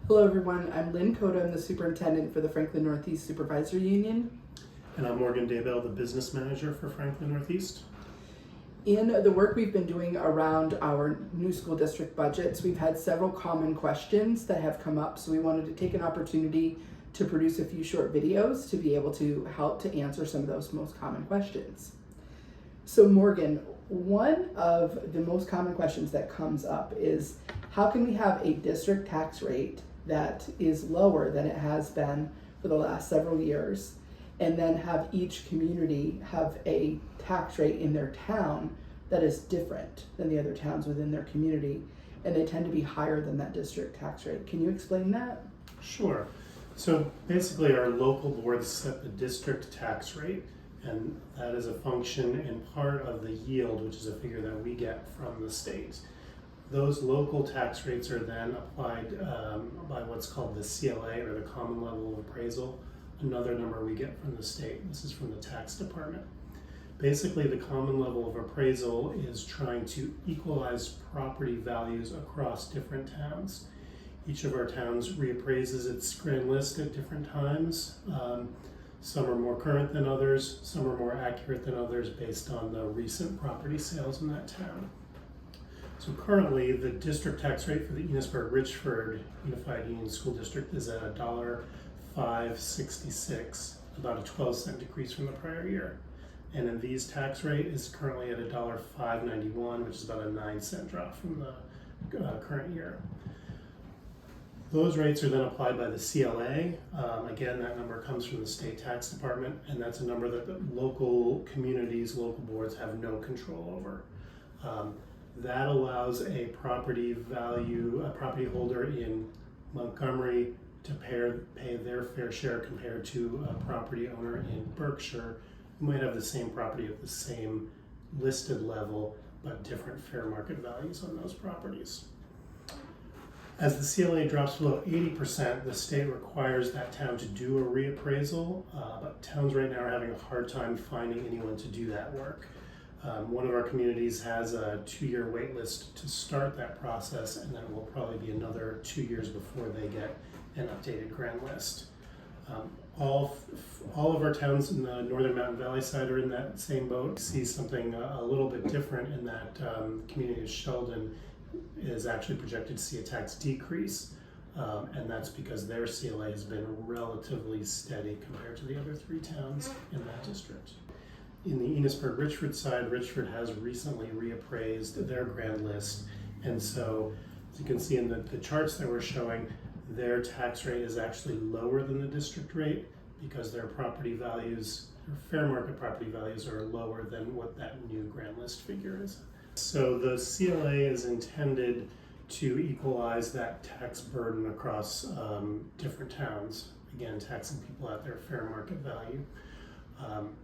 Hello everyone, I'm Lynn Coda, I'm the superintendent for the Franklin Northeast Supervisor Union. And I'm Morgan Daybell, the business manager for Franklin Northeast. In the work we've been doing around our new school district budgets, we've had several common questions that have come up, so we wanted to take an opportunity to produce a few short videos to be able to help to answer some of those most common questions. So Morgan, one of the most common questions that comes up is, how can we have a district tax rate that is lower than it has been for the last several years, and then have each community have a tax rate in their town that is different than the other towns within their community, and they tend to be higher than that district tax rate? Can you explain that? Sure. So basically our local boards set the district tax rate, and that is a function in part of the yield, which is a figure that we get from the state. Those local tax rates are then applied by what's called the CLA, or the Common Level of Appraisal, another number we get from the state. This is from the tax department. Basically, the Common Level of Appraisal is trying to equalize property values across different towns. Each of our towns reappraises its grand list at different times. Some are more current than others, some are more accurate than others based on the recent property sales in that town. So currently, the district tax rate for the Enosburg-Richford Unified Union School District is at $1.566, about a 12-cent decrease from the prior year. And NV's tax rate is currently at $1.591, which is about a 9-cent drop from the current year. Those rates are then applied by the CLA. Again, that number comes from the state tax department, and that's a number that the local communities, local boards have no control over. That allows a property holder in Montgomery to pay their fair share compared to a property owner in Berkshire who might have the same property at the same listed level, but different fair market values on those properties. As the CLA drops below 80%, the state requires that town to do a reappraisal, but towns right now are having a hard time finding anyone to do that work. One of our communities has a 2-year wait list to start that process, and then it will probably be another 2 years before they get an updated grand list. All of our towns in the Northern Mountain Valley side are in that same boat. See something a little bit different in that community of Sheldon is actually projected to see a tax decrease, and that's because their CLA has been relatively steady compared to the other 3 towns in that district. In the Enosburg-Richford side, Richford has recently reappraised their grand list, and so as you can see in the charts that we're showing, their tax rate is actually lower than the district rate because their property values, their fair market property values, are lower than what that new grand list figure is. So the CLA is intended to equalize that tax burden across different towns, again, taxing people at their fair market value.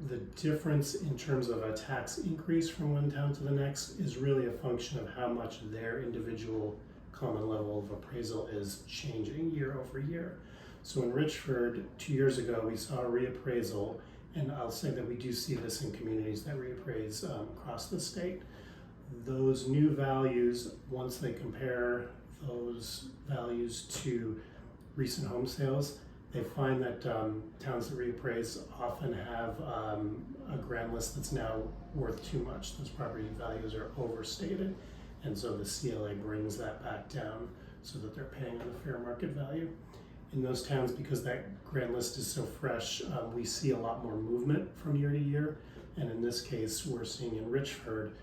The difference in terms of a tax increase from one town to the next is really a function of how much their individual common level of appraisal is changing year over year. So in Richford, 2 years ago, we saw a reappraisal, and I'll say that we do see this in communities that reappraise across the state. Those new values, once they compare those values to recent home sales, they find that towns that reappraise often have a grand list that's now worth too much. Those property values are overstated, and so the CLA brings that back down so that they're paying on the fair market value. In those towns, because that grand list is so fresh, we see a lot more movement from year to year, and in this case, we're seeing in Richford,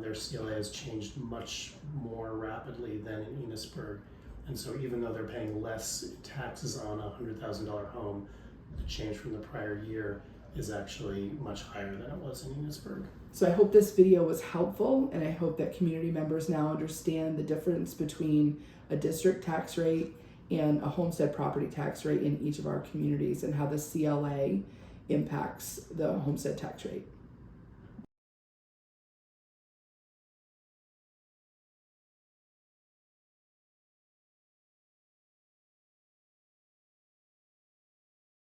their CLA has changed much more rapidly than in Enosburg. And so even though they're paying less taxes on a $100,000 home, the change from the prior year is actually much higher than it was in Enosburg. So I hope this video was helpful, and I hope that community members now understand the difference between a district tax rate and a homestead property tax rate in each of our communities, and how the CLA impacts the homestead tax rate.